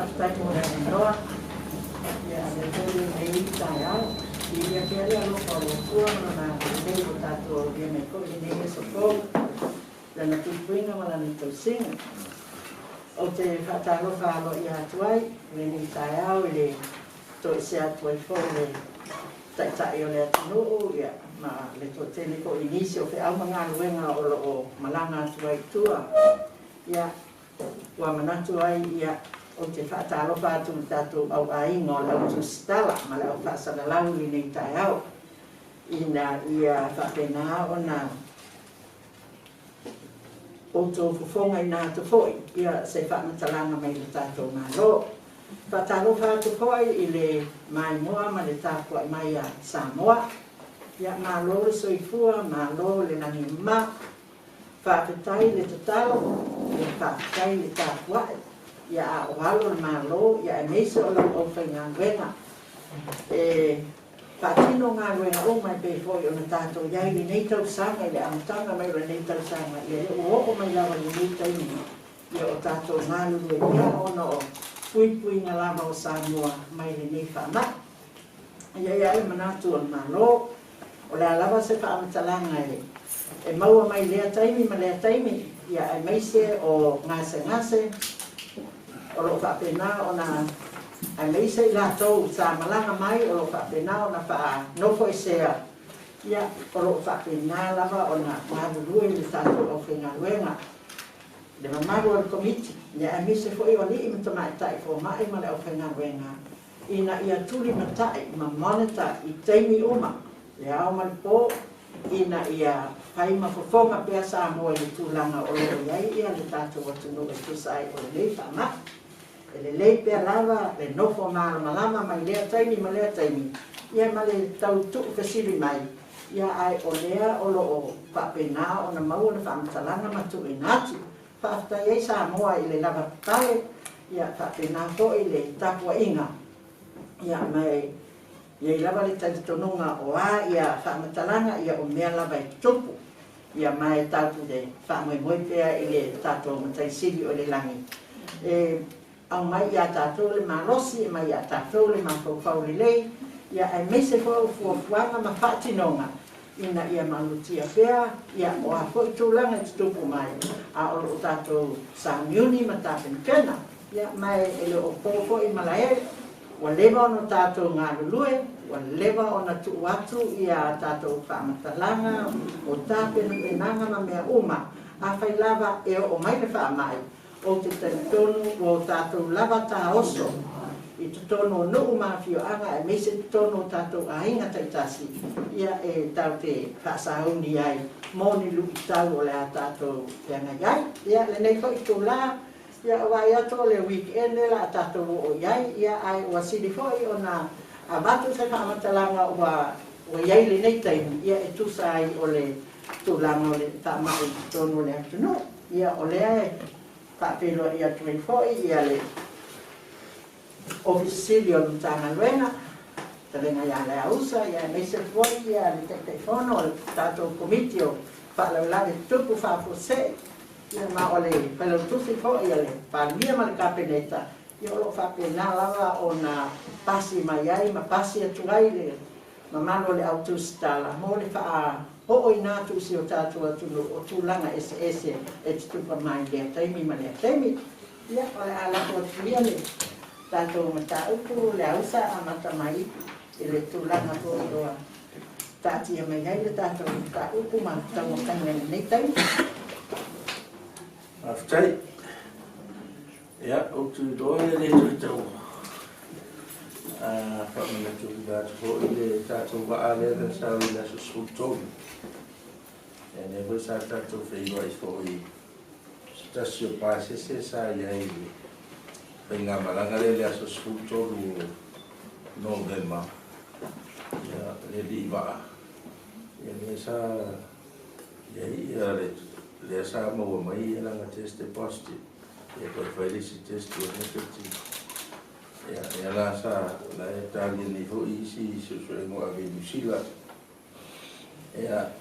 whaatai mo na noa. Ia, le tōle nei tai au. Ia ke ale alo pa o kua na nei o tātou ia me ko i nei e soko. Lana tupuinga ma lana tausinga. O te whaatalo whaalo i atuai, le nei tai au i le toi se atuai fo le tai o le atunuu, ia, ma le to tele ko i nisi o au mga luenga o lo o malanga atuai tua. Ia, wa manatu ai, ia, o te whaatalo whaatu tātou au ainga o le au tu stala, ma le au whaasana lau i nei tai au. Ina ia whapena o na o tō fufonga i nā te foi, ia se whaamatalanga mai le tātou malo. Whatalo whātu foi i le mai moa ma le tāpua mai a Samoa. Ia malo le soifua, malo le nangi ma. Whaapetai le tatalo, le whaapetai le tāpua. Ia a ohalo le malo, ia e meise o lau o whai ngā wenga. Whaatino ngā wenga o mai pe foi o na tātou iai ni nei tau sanga i le amatanga mai le nei tau sanga. Ia le uoko mai lawa ni nei tau ni. Ia o tātou ngā lulu e ia ono o pui ngā lama o Samoa mai le nei whaama. Ia ia e manatu o malo. O le alawa se whaamatalanga e maua mai lea taimi ma lea taimi. Ia e meise o ngase. O lo whaapena o na ai meise i lātou sa malanga mai o lo whaapena o na wha nofo i sea. Ia o lo whaapena lava o na maharurue le tātou o whenga luenga. Le mamaru al komiti, ia e mise fo i o li i matamai tai fo mai ma le o whenga luenga. Ina ia tuli matai ma moneta i teimi uma. Le au malipo, ina ia whaima fofonga pia sa moa i tūlanga o lo iai ia le tātou o tunu e tusai o le lei whaama. Le lei pia lava, le nofo malama mai lea taimi ma lea taimi. Ia ma le tau tuk kasiri mai. Ia ai o lea o lo o whapena o na maua na whaamatalanga matu i natu. Whaafta iei sa moa i le lava tae. Ia whapena ko i le tapua inga. Ia mai, iei lava le talitonunga o a ia whaamatalanga ia o mea lava i tupu. Ia mai tautu de whaamoe pia i le tātou matai siri o le langi. Au mai ia tātou le malosi, mai ia tātou le mafau le lei, ia ai meise fuafuanga ma whaatinonga. Ina ia malutia pia, ia o a fo i tūlanga i tupu mai, a o tātou Samiuni ma tāpenkena. Ia mai ele o pōpō i malae, wa lewa ono tātou ngā lulue, wa lewa ona tuu atu ia tātou whaamatalanga, o tāpenanga ma mea uma, a whai lava e o mai le whaamai. O te tonu o tātou lava tā oso, i te tono o nuu mawhio anga, e meise te tono o tātou ainga taitasi, ia e tau te whaasauni ai, moni luki tau o le a tātou teanga iai, ia le nei ko i tō la, ia o ai ato le weekend la a tātou o iai, ia ai o asiri foi o na a matu se whaamatalanga o iai le nei taimi, ia e tusa ai o le tūlanga o le tāmau i tono le atunu, ia o lea e Whaapelo ia tui foi, ia le ofisili o lutanga luenga, te renga ia le ausa, ia meise foi, ia le tektefono, o tātou komiti o whaalaulare tupu whaafose, ia ma o le whalautusi foi, ia le whaamia ma le kapeneta, ia o lo whapena lava o na pasi mai ai, ma pasi atuai le, ma mano le autostala, mo le wha o i nātu si o tātua tulu o tūlanga ese e te tupa mai lea taimi ma lea taimi. Ia, o le alako o tulia le tātou mata upu, le ausa a mata mai i le tūlanga po roa. Tātia mai hai le tātou mata upu ma tau o kanga nei taimi. Aftai. Ia, o tu doa le tui tau. Whamina tui gātu po i le tātou wa ale da sau i la susutou. E ne voi sa tātou whaingoa i fo i stasio pāsese sa iai whainga malanga le le aso susutou no vema. Ia, le li waa. Ia ne sa iai le sa maua mai e langa teste positive. Ia koe whairisi teste o negative. Ia la sa la e tali ni ho isi susuengo a Venezuela. Ia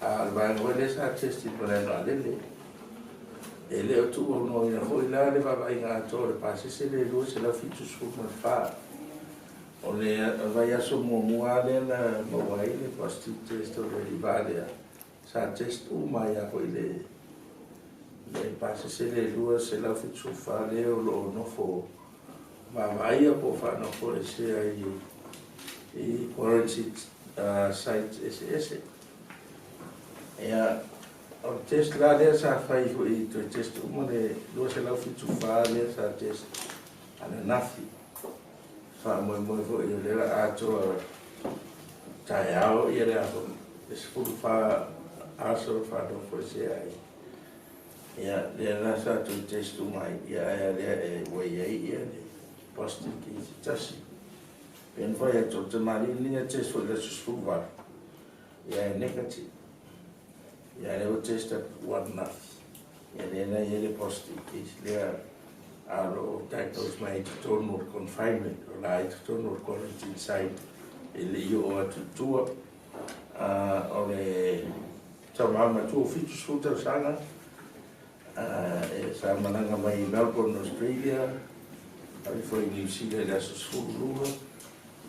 a albango le sa testi por el alele. e le o tu o no ina fo ila le va inga to le pasi se le lu se la fitu su ma fa o le vai aso mo muale na mo vai le posti testo le vale sa testo mai a ko le pasi se le lu se la fitu fa le o lo no fo ma vai a po fa no fo se ai i quarantine site SS o test la le sa fai ko i to test mo le lo se la fitu fa le sa test ana nafi fa mo fo i le a to tai ao i le a es fu fa aso fa do fo se ai le la sa to test mai le we ye posti ki tasi pen foi to te mali ni test fo le su va negative le o test one enough le na le posti ki le alo diagnosed my total confinement or like total quarantine site ele io o tu o le tamama tu fitu suta sanga sa mananga mai Melbourne Australia ai foi New Zealand la susulu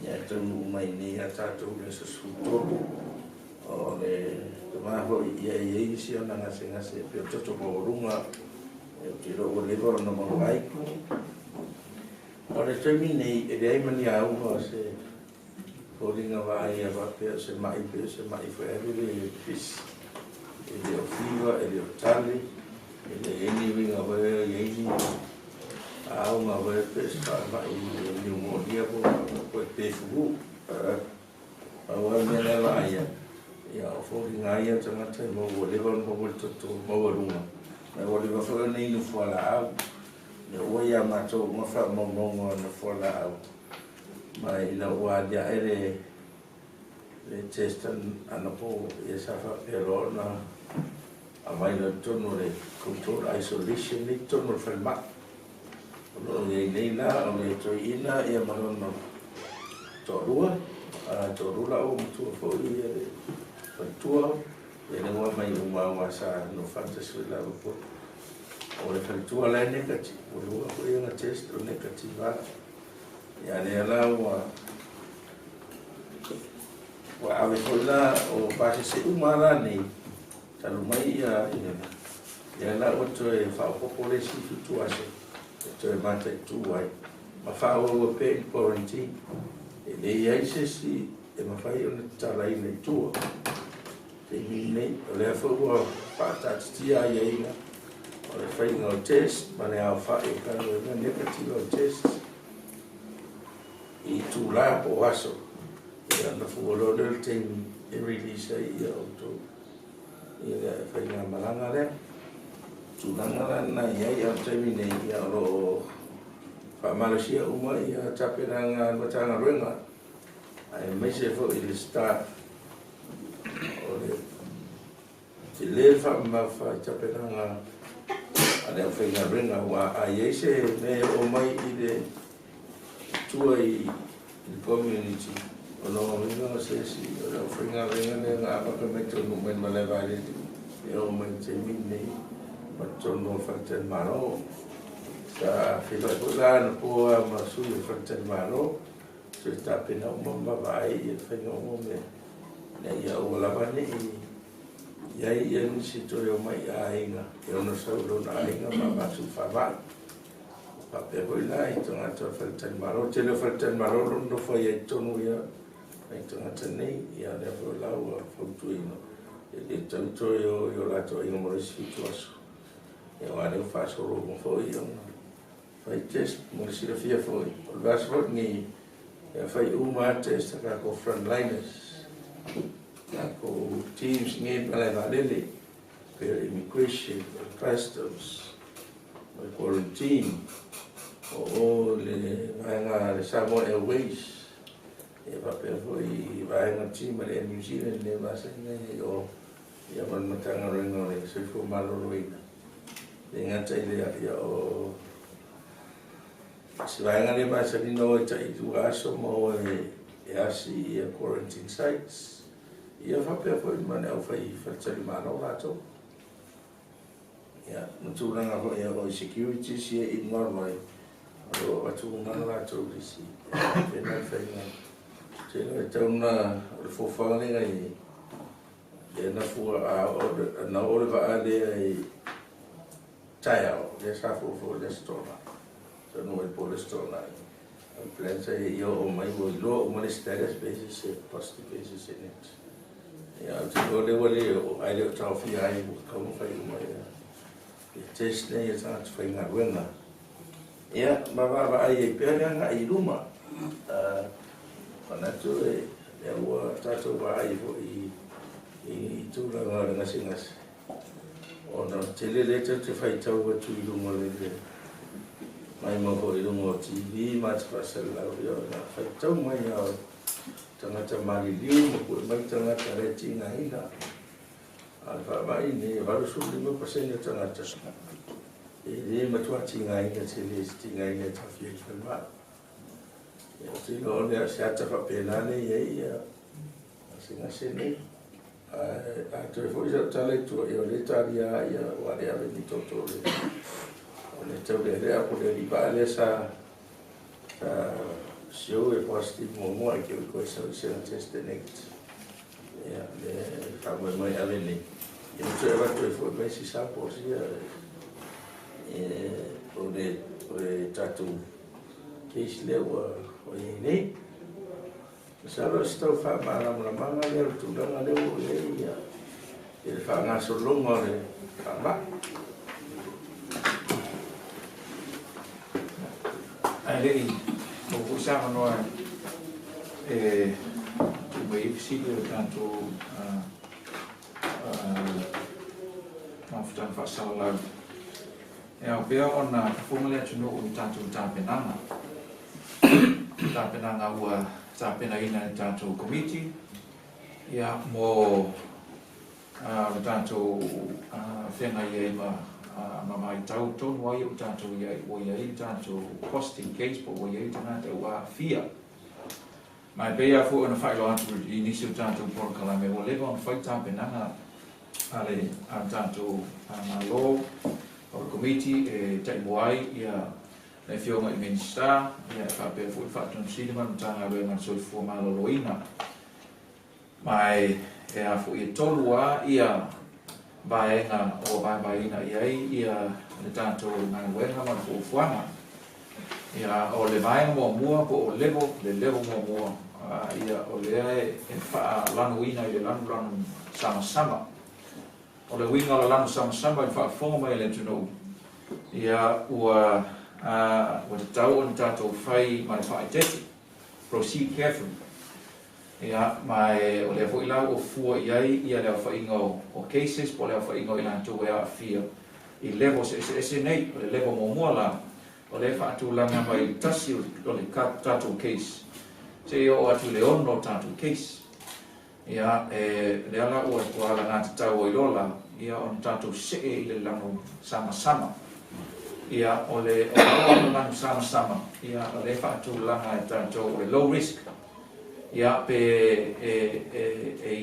ya tonu mai ni ata tu le susulu o le tamama ia si ona nga se pe toto ko runga e lo o levo no mo vai ora termine e dai mani a uno se holding vai a va per se mai for every fish e le fiva e le tali e le anything of a yeni a una vai per sta mai ni mo dia po pe fu a wa me la vai ya holding ai a tanga te mo levo no mo toto mo runga na wale wa fo nei no fo la au ne o ia ma to ma fa mo no fo la au mai la wa dia ere le testan ana po e sa fa pero na a mai no to no le control isolation ni to no fa ma no nei na o le to ina e ma no to rula o to fo ia le fa to e le wa mai uma sa no fantasy la po o le faltua la negative o le wa ko ia test o negative ya le la wa ave ko la o pasi se umala ni talu mai ya la o to e fa population fluctuation to e mate tu wai ma fa o pe quarantine e le ia se si e ma fa io tala in tu te mine o le fo wa pata tia ia ina o le fai no test ma le fa e ka no negative test i tu la po aso e na fo lo del tem e release ia o to ia fai na malanga le tu nanga na ia te mine ia lo fa Malaysia uma ia tapena matanga renga ai me se fo il start te le fa ma fa tapena ale fenga renga wa ai se me o mai ile tuai il community ono no se si o fenga renga ne na pa me to no men male vale e o men te minne ma to no fa te mano sa fila ko la no po ma su fa te mano se tapena o ma vai e fenga o me ne ia o la bane ia ni si to yo mai ainga e ono sa lo na ainga ma su fa va pa pe voi la i to na to fa te maro te le fa te maro no fa ia to no ia ai to na te nei ia le fo la o fo tu ino e le to yo la to ino mo si to aso e wa le fa so ro mo fo ia fa test mo si le fia fo o va so ni e fa uma test ka ko frontliners ko teams nge pala valele per immigration customs quarantine o le vanga le Samoa Airways e va per voi vanga team le New Zealand le va sene o ia man matanga rengo le se fu malo ruina le ngata ile ya o si vanga le va sene no tai tu aso mo e asi quarantine sites ia fa pe foi mana o fai fa tsali mana o lato Ya, matulanga ho ya o security si in normal. O matulanga la tu si. Pena fena. Tena tauna o fofanga ngai. E na fu a na o va ale ai taiao, le sa fo le stona. So no e por le stona. El plan say yo o mai wo lo o mai status basis positive basis in it. Ya, tu le wale o ai le trophy ai como fai mai. Test ne ya sangat fai nga wenga. Ya, baba ai pena nga i luma. Pana tu ya wa tato ba ai fo i tu la nga singas. Ona tele letter te fai tau wa tu i luma le. Mai mo ho i luma TV ma te pasal la yo na fai tau mai ya tangata mari liu mo ko mai tangata reti nga ina. Alfa mai ni varu su 5% tangata. E matua tinga ina tele tinga ina tafia kalma. Ya tino ne asa fa penane ye ya. Singa sene. A te foi já tale tu eu le taria ya wa le ave di toto le. Ole te le a po le ba le sa show e positive mo che ko sa se test next. Ya le fa mai ave ni. Eu te va tu foi mai si sa po si o tatu case le o ni sala sto fa mala mala le tu danga le o le ya e fa na so longo le fa ai mo usa no tu mai si le tanto ma futan fa sala e au pea ona fumale atu no o tanto tapenanga tapenanga ua tapena ina tanto committee ia mo tanto whenga ia ma mai tau tonu ai o tanto ia tanto posting case po ia tanata ua fia mai pea fu ona whailo atu inisio tanto porkala me o lewa on whai tapenanga ale tanto law o committee e tai moai ia le fionga i minister ia fa pe fu fa ton cinema tanga le man so fu malo loina mai e a fu i tolua ia baenga o baina ia le tanto na wenga man fu fuana ia o le baenga mo mua po o level mo mua ia o le e fa lanuina i le lanu sama o le winga o lanu sama i fa fonga mai le tuno ia ua o tau on tato fai mai fai tete proceed carefully ia mai o le foi la o fu ia le fai ngo o cases po le fai ngo ina to ia fia i level se nei o le level mo mola o le fa tu langa mai tasi o le tato case se o atu le ono tato case ia le ala o ala na tau i lola ia on tato se i le lano sama ia o le lano sama ia o le fa tu langa tato o low risk ia pe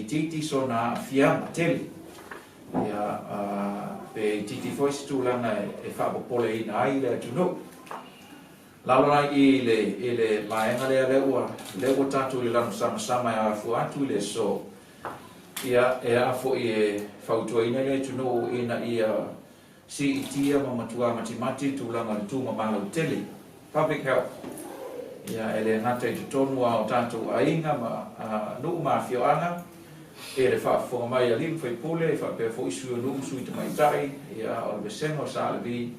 titi sona fiama tele ia pe titi voice tu langa e fa pole ina ai le tu no lalora i le maenga le ua tatu i lanu sama e afu atu i le so ia e afu i fautua ina le tunu ina ia si itia ma matua matimati tulanga le tu mamala utele public health ia ele ngata i tonu o tatu ainga ma nuu ma fioana e le whaafonga mai a limu whaipule e whapea fo isu nuu sui te maitai ia o le besengo sa le vi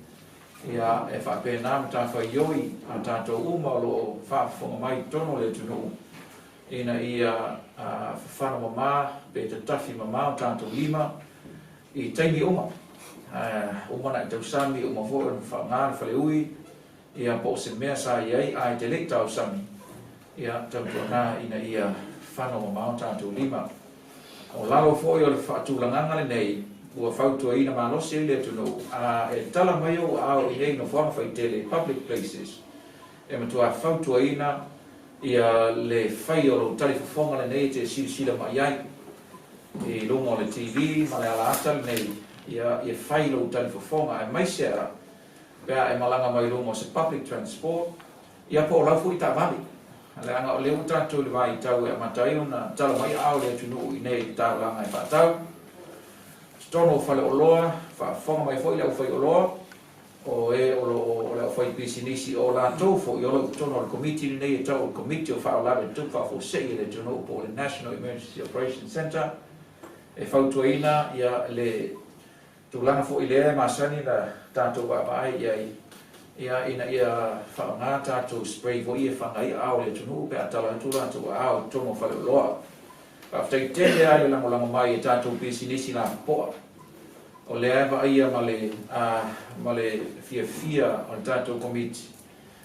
ia e whapea nāma tā whaioi a tātou uma o lo whaafonga mai tono le tunu ina ia whana mamā pe te tafi mamā o tātou lima i taimi uma na i tausami uma fo o whangāna whaleui ia po se mea sa iai ai te lek tausami ia tautua nā ina ia whana mamā o tātou lima o lalo fo i o le whaatulanganga le nei ua fautua ina malosi le tunu e tala mai o au i nei no whanga whaitele public places e matua fautua ina ia le whai o lo tali whafonga le nei te sila mai ai e longa o le TV ma le ala ata le nei ia whai lo tali whawhonga e maisea pea e malanga mai rungo se public transport ia po lau i ta vali le anga o leu tātou le vai tau e matai ona tala mai au le tunu i nei tau langa e whaatau tono whale o loa whawhonga mai fo i lau whai o loa o e o le whai pisinisi o la tau fo i olo tono o committee nei e tau o committee o whao lawe tuk whao sei le tunu po le National Emergency Operations Center e whautuaina ia le tūlanga fo i lea masani na tātou wapai ia ina ia whaonga tātou spray fo i e whangai au le tunu pe atala tūla tu au tono whale loa After tele ai le lango mai e tātou pisinisi la poa o le ava ia ma le fia o tātou komiti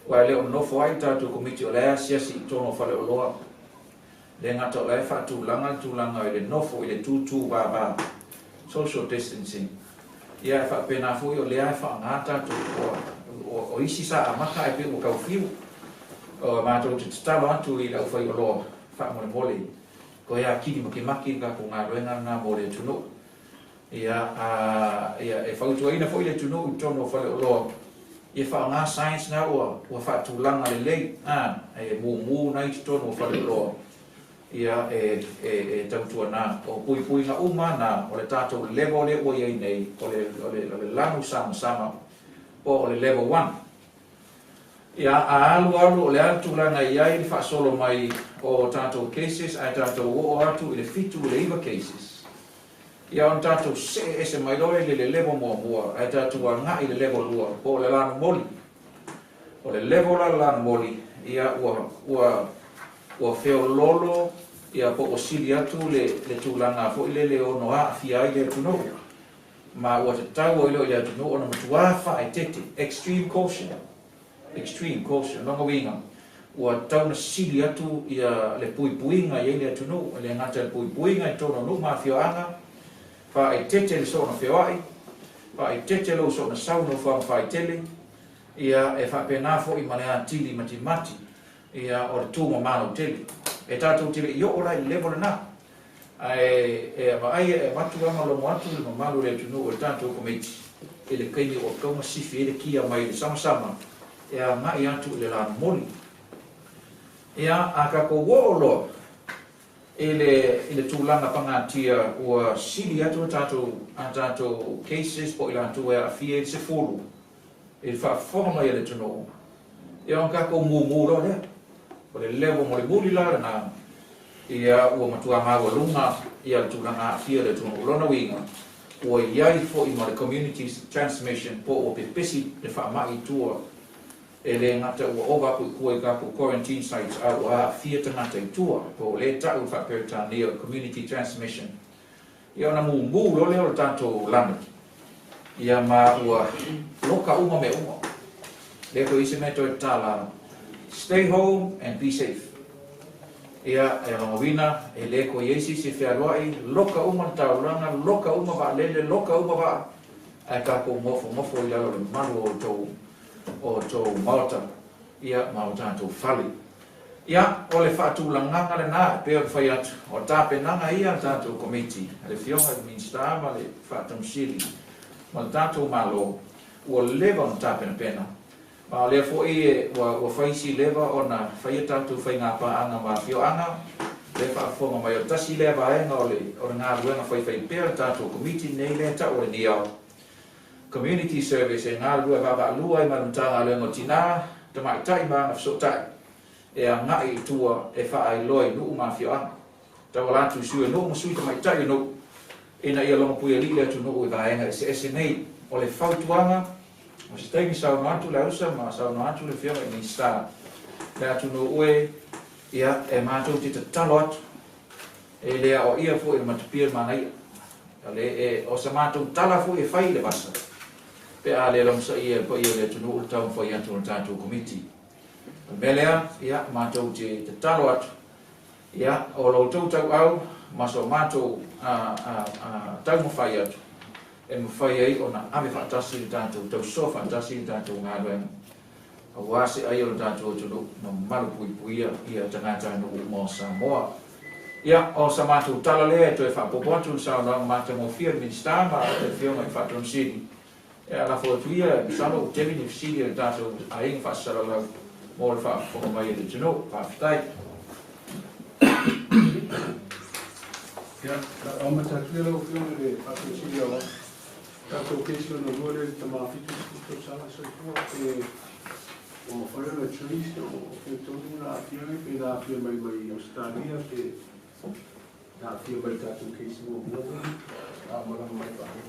wa le o nofo ai tātou komiti o le siasi tono whale o loa le ngata o le tūlanga i le nofo i le tūtū ba social distancing ia fa pena fu o le ai fa ngata o isi sa amaka e pe o kau fiu o mātou te talo atu i lau whai o loa fa mole ko ia kiri maki ka ko ngā roenga ngā mole tunu ia e whautuaina fo i le tunu tono whale o loa ia wha ngā science ngā ua whaatulanga le lei e mū nai tono whale o loa ia e tautua nā o pui ngā uma nā o le tātou level le o iei nei o le lanu sama o le level 1 ia alu o le atulanga iai le whaasolo mai o tātou cases ai tātou o atu i le fitu le iwa cases ia on tātou se mai loe le level mua ai tātou a ngā i le level 2 o le lanu moli o le level la lanu moli ia ua wheo lolo ia po o sili atu le tūlanga fo i le o noa fia i le tuno ma ua te tau o ilo i le tuno o na matuafa ai tete extreme caution longa winga ua tau na sili atu ia le puipuinga i le tuno le ngata le puipuinga i tono nu ma fioanga fa ai tete le sona fioai fa ai tete lo sona sauno fa ai tele ia e fa penafo i manea tili mati ia o tūma mano tele e tātou tele i o rai level na e matu ama lo moatu le mamalu le tunu o tātou komiti e le kaini o kaunga sifi e le kia mai le sama e a ngai atu le lana moli ia a kako wolo e le tūlanga pangatia ua sili atu tātou cases po ila atu e a fie se fulu e whaafonga mai le tunu ia on kako mū lo lea o le level mo le muli la na ia ua matua maua lunga ia tūlanga fia le tunu ulona winga ua iai fo i ma le community transmission po o pepesi le whaamai tua e le ngata ua ova kua ka po quarantine sites a ua fia tangata i tua po le tau whaperta nea community transmission ia ona mū lo leo le tātou lana ia ma ua loka uma me uma le ko isi me toi tala stay home and be safe. Ia e longawina e le ko Yesu se whearoai loka uma tauranga, loka uma wa lele, loka uma wa e ka ko mofo i lau le manu o tō Malta ia mau tātou whali. Ia o le whaatūlanganga le nā pēo whai atu o tāpenanga ia tātou komiti le whionga i minsta ma le whaatamsiri ma le tātou malo ua lewa o tāpena pena. Ma le fo e wa faisi leva ona fai tatu fai nga pa anga ma fio anga le fa fo ma yo tasi leva e no le o nga ruenga fai per tatu committee nei le ta o ni community service e nga rua va lua i marutanga le ngotina te mai tai ma so tai e nga i tua e fa ai loi nu ma fio anga ta wala tu su no mo su te mai tai no ina ia longa pui le tu no va e se nei o le fautuanga o se taimi sau no atu le usa ma sau no atu le whionga i ni sta le atu no ue ia e mātou te talo atu e lea o ia fo i matupia mana ia le o sa mātou tala fo i whai le basa pe a le lomsa ia po ia le tunu ultau fo i atu o tātou komiti me lea ia mātou te talo atu ia o lo tau au maso mātou tau mo whai atu e mwhai ai o na ame whaatasi i tātou, tau so whaatasi i tātou ngā ruenga. A wāse ai o tātou tunu, na maru puipuia i a tangata no o Samoa. Ia, o sa mātou tala lea to e whapopo atu sa o mātou mo fia minister ma te fia mai whaton sini. Ia la fo tuia, sama o tevi ni fisili e tātou a inga whasara lau mō le whapopo mai e te tino, whawhitai. Ia, o matatuia lau whiona le whaton sini awa. Tātou keisi ona lua le tama whitu kuto sala sa kua ke o whaia na trees o ke tonu na atia pe na atia mai Australia pe na atia mai tātou keisi o mua a marama mai pahe.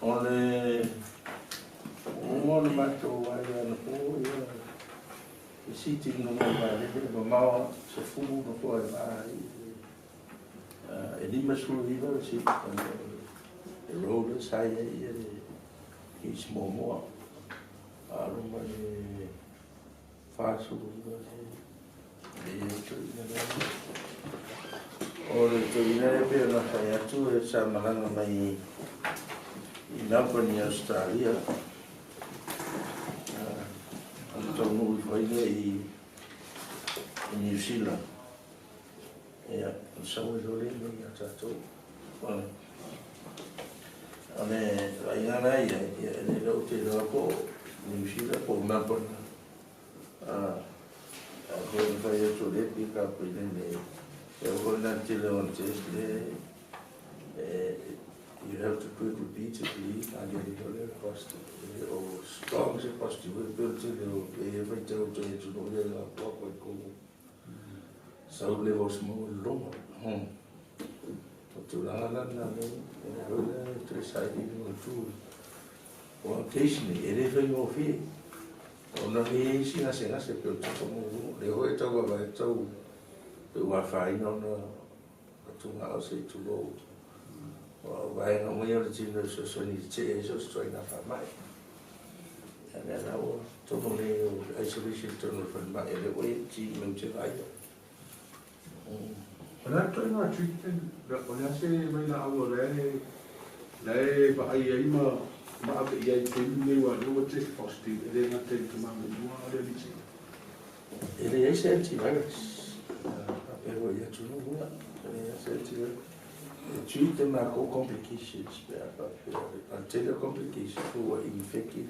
Ole mātou ai ana po ia e siti no mo vai le mau se fumu no po ai e lima suluiva si e rollers ai e small mo aro mai faso ole to ina pe na sai atu e sa malanga mai i Melbourne, Australia. Tau nui whaine i New Zealand. Ia, sau e role mai a tātou. Ane, ai ngana ia, ne rau te rau po New Zealand, po Melbourne. Ko e whai atu repi ka pui ne, e hona te leo on test le, you have to do it repeatedly and you get a cost or strong as possible built to every day to know the block would go so levels more long to la to deciding to or occasionally anything of it or no he si na se built to le ho to va to wa fine on to house to go vai no mai ora tino so ni che so sto in affa mai e na o to no le isolation to no for mai leoi ti non ce vai Ana to ina treatment da ona se mai na au le ba ai ma a ia te ne wa no te positive e na te ma no ale ni se e le ese antivirus pero ya tu no va e ese antivirus treat them like all complications, until the complications who were infected,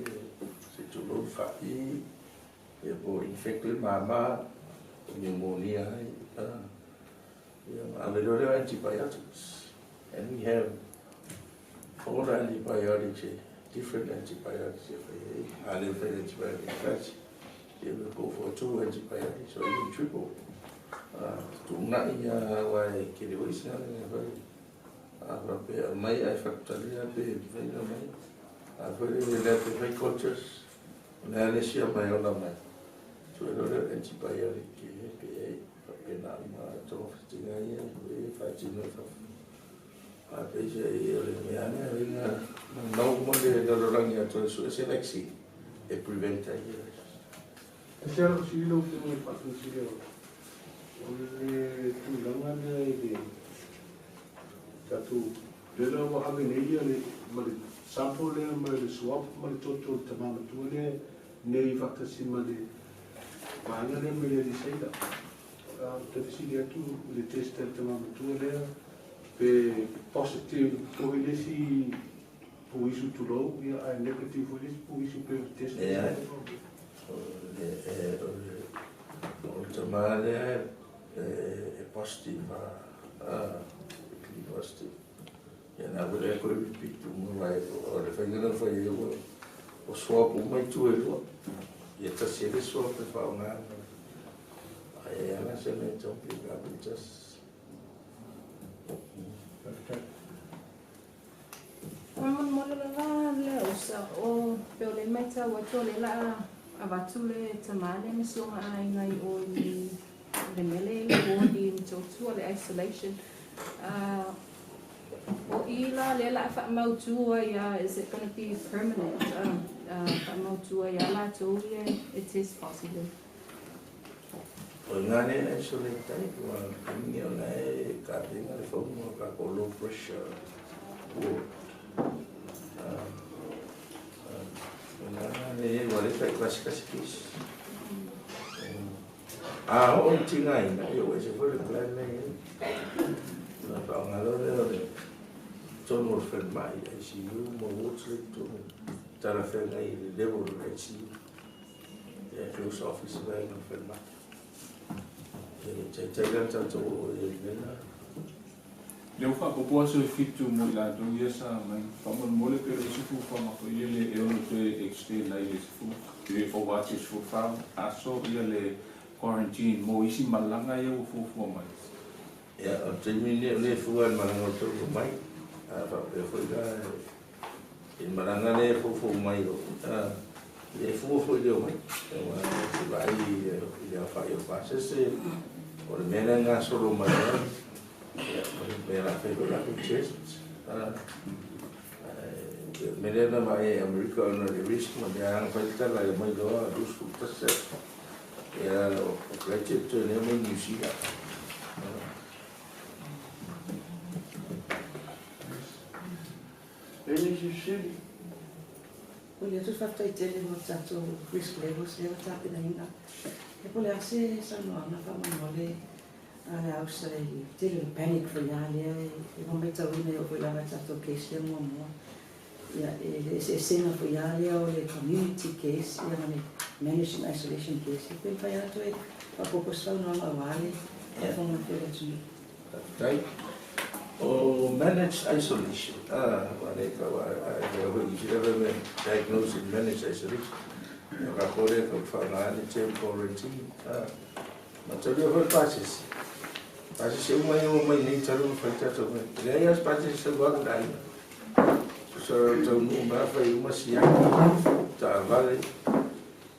c'est tout l'autre famille, et pour infecter mama, pneumonia, and we don't have antibiotics, and we have 4 antibiotics, different antibiotics, and if an antibiotic you will go for 2 antibiotics or even triple. Mai ai whakataria pe whaina mai. A whaere me lea pe whai cultures. Nea lesia mai ona mai. So e rore antibiotic pe nā ma tō whitinga ia. E whaitino e whafu. A peisa e ore me ane a ringa. Nau mole e rarorangi a tō so e se vaccine. E preventa ia. E se aro si ilo te mo e whatu si ilo. Ole tu langa ne e tatu lera wa ave nei le mali sample le mali swap mali toto tamama tu le nei fakta si mali banga le mali di saida te fisi tu le test tamama tu le pe positive ko ile si po isu tu lo ya a negative ko ile po isu pe test o tamama le positive positive. And I would echo repeat to my wife, or if I'm going to find you, or swap my 2 yet a serious swap if I am. I am a seven jumping up and just. Mamon mo la le usa o pele meta wa tole la avatule tamale ni so ai ngai o ni venele o di to le isolation. O ila lela fa mautua ya, is it going to be permanent? Fa mautua ya la to it is possible. O ngane isolate tai ko ni ona e ka tinga le fo mo ka ko low pressure. Ngane wale fa classification. o tinga ina yo e se foi le plan nei na pa ngalo le tono fer mai e si mo wotse to tara fer nei le level e si e close office vai no fer mai e te ganta to e nena leu whakapoa se fitu mo I la tau ia sa mai whamon mole pe o sifu whamako ia le e ono te extend lai le sifu e whawati sifu whau aso ia le quarantine mo isi malanga ia o fufu mai ia o te mine le fuan malanga to mai a fa pe foi ga e malanga le fufu mai o e fufu le mai e wa se vai ia fa io fa se o le mena nga solo mai Mera fego la chest. Merena mai America no le risk ma dia ang falta la mai do a dus futas. Ya lo graduate to ne mai New Zealand. Ele jishiri. Olha, tu faz teu tele no tato risk levels le ta pina ina. E pole ase sa no na fa mole. Ala Australia, tele panic for ya le. E mo meta wine o la tato case le mo mo. Ya e sena for ya le o le community case, ya mane managed isolation case. Pe fa ya to e pa poco sa no ma vale. E fa mo te tu. Right? O managed isolation. Vale ka wa ho I never diagnosed in managed isolation. Ka kore ko fa na ni quarantine. Ma te ho passes. Passes se mai ni taru fa tato. Le as passes se wa dai. So to no ma fa uma sia. Ta vale.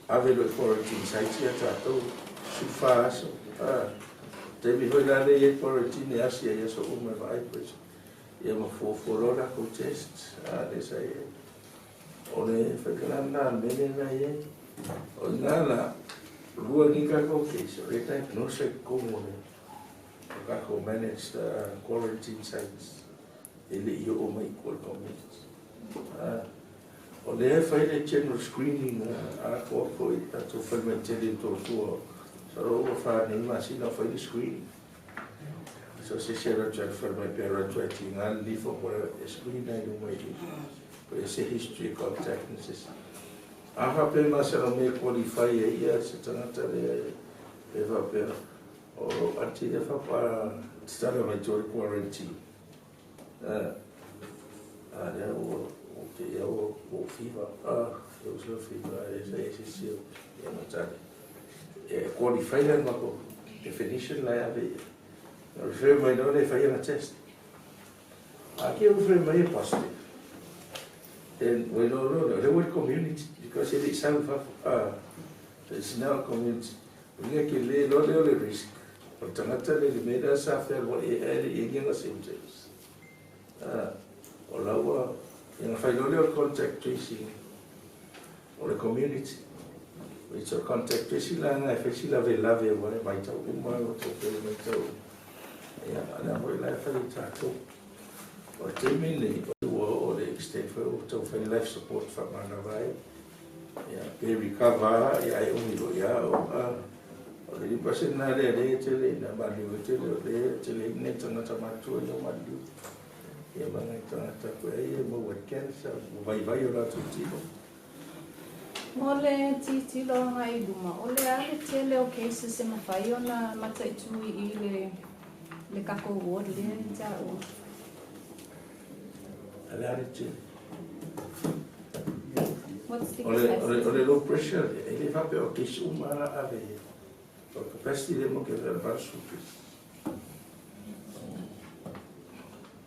Ave lo quarantine site ya tato. Su fa so. Te mi hoi nane e quarantine asia ia so uma vai pois. Ia ma foforola ko test. Le sai. Ole fa kana mene na ye. O ngala rua ni ka ko ke so e tai no se como ne. Ka ko managed quarantine sites. Ele io o mai ko comments. O le fa ile general screening a ko ko I to fermentele to so ro fa ni ma si no fa ile screening. So se c'era già per mai per 20 anni for screening no mai. Per se history contact necessary. Aha pe masera me qualify ia se tanata le va per o anti de fa para stare mai to quarantine. Ya o que eu o FIVA eu sou FIVA esse eu não sabe qualify le ma ko definition la ave eu sei mai não le fai na test aqui eu fui mai positive. And we don't know the word community because it is it's now a community. We have to lay low the risk. But the matter is made us suffer what the symptoms. Or our in contact tracing or the community. Which are contact tracing and I feel love one by talking more to yeah, and I'm very life or they mean or the extent for life support for Manavai. Yeah, they recover, I only go, or the person not there, tell nobody will tell you, tell him, net on not a matter, no one do. Yeah, but I can't what cancer, by viola to Timo. Ole titilo ngai duma. Ole ale tele o cases se mawhai ona mata I tui I le kako ward le ta o. What's the Ole low pressure, ele fa pe o que suma ave. O capacity de mo que verbal supis.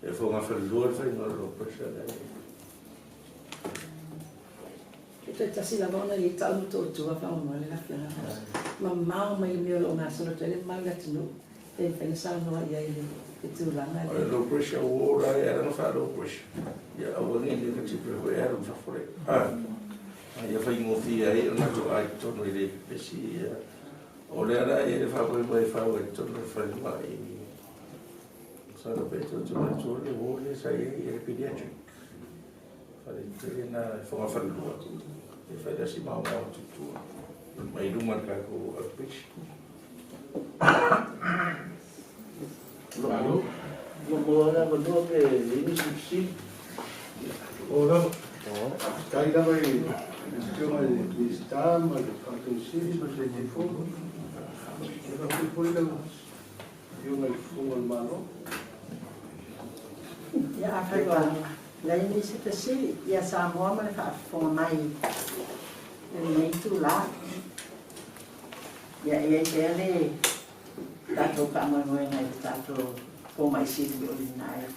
E fo ma fer low pressure. Ito tasi la bona I tau to tua fa mo le la fina. Ma mau mai me o na so tele manga tino. E pensa no ia itu langa. Low pressure war era no fa low pressure. Ya o ni le que tipo era un favore. Ia fai mo fia e na to ai to no ile pesi. O le era e fa poi mai fa o to no fa mai. Sa lo peto to na to le vole sai e pediatric. Fare te na fa fa lo. E fai da si ma tu. Mai du marca ko a pesi. Lalu, Ngomong orang berdua ke ini subsidi. Ora, kai la vai, cuma di stam, ma cartun siri, ma se ti fu. Era più poi la io nel fumo al mano. Ia akai wa la ini se te siri ia sa moa ma le whaafonga mai nei tu la. Ia ia te ale tato ka amangoe ngai tato ko mai siri o li nai.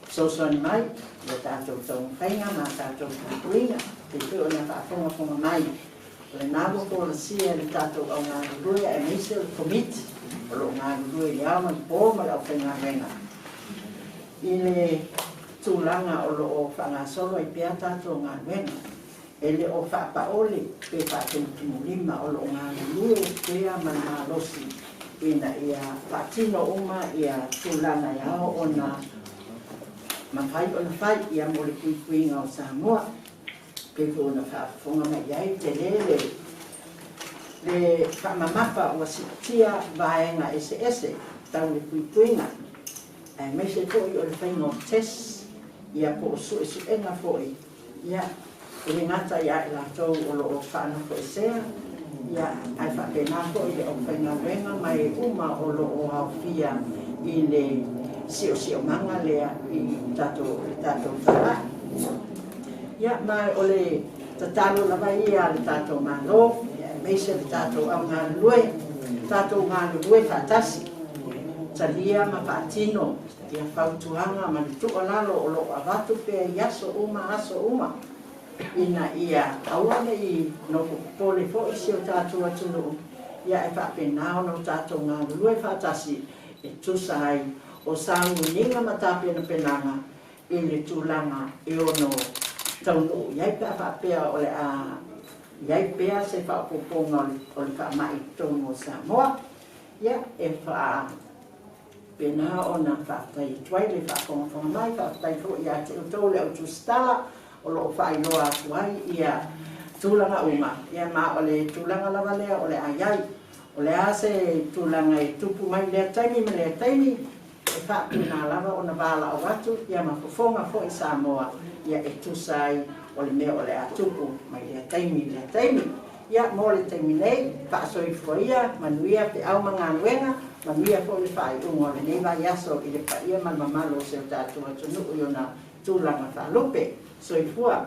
Soso ni mai, ia tato tau whainga ma tato kuinga, te te o na whaafonga mai. Le nabo ko la sia le tato au ngā rurue e meise o komiti, o lo ngā rurue li au mani pō ma lau whainga renga. I le tūlanga o lo o whanga solo i pia tato ngā renga, e le o whaapaole pe whaatemu lima o lo ngā rurue pia mani mā losi, ina ia whaatino uma ia tūlanga iao o na mawhai o na whai ia mo le kuikuinga o Samoa. Ke ko na whaafonga mai iai te le whaamamapa o sitia vaenga ese tau le kuikuinga. E me se toi o le whainga o tes, ia po o su enga foi, ia le ngata ia e la tau o lo o whanako e sea, ia ai whapenako i le o whainga wenga mai uma o lo o hawhia i le sio manga lea i tato whara. Ia mai o le tatalo lava ia le tato malo, me se le tato au ngā lue, tato ngā lue whatasi. Talia ma whaatino, ia whautuanga ma le tuka lalo o lo avatu pia i aso uma. Ina ia awane i no pole fo i sio tato atunu. Ia e whaapenao no tato ngā lue whatasi e tusai o sangu ninga matape na penanga i le tūlanga e ono taunu. Iai pia whaapea o le a iai pia se whaapoponga o le whaamai tonu o Samoa. Ia e wha pena o na whaatai tuai le whaaponga mai, whaatai fo ia te utau le au tustala o lo whaailoa atuai ia tūlanga uma. Ia ma o le tūlanga lava lea o le aiai. O le a se tūlanga e tupu mai lea taimi me lea taimi. E whaapuna lava o na wala o watu, ia ma kufonga fo i Samoa, ia e tusai o le mea o le atupu, mai lea taimi. Ia mo le taimi nei, whaasoi fua ia, manuia pe au mga nuenga, manuia fo le whaai ungo le neiva iaso i le paia man mamalo se o tātua tunu i o na tūlanga whaalupe, soi fua.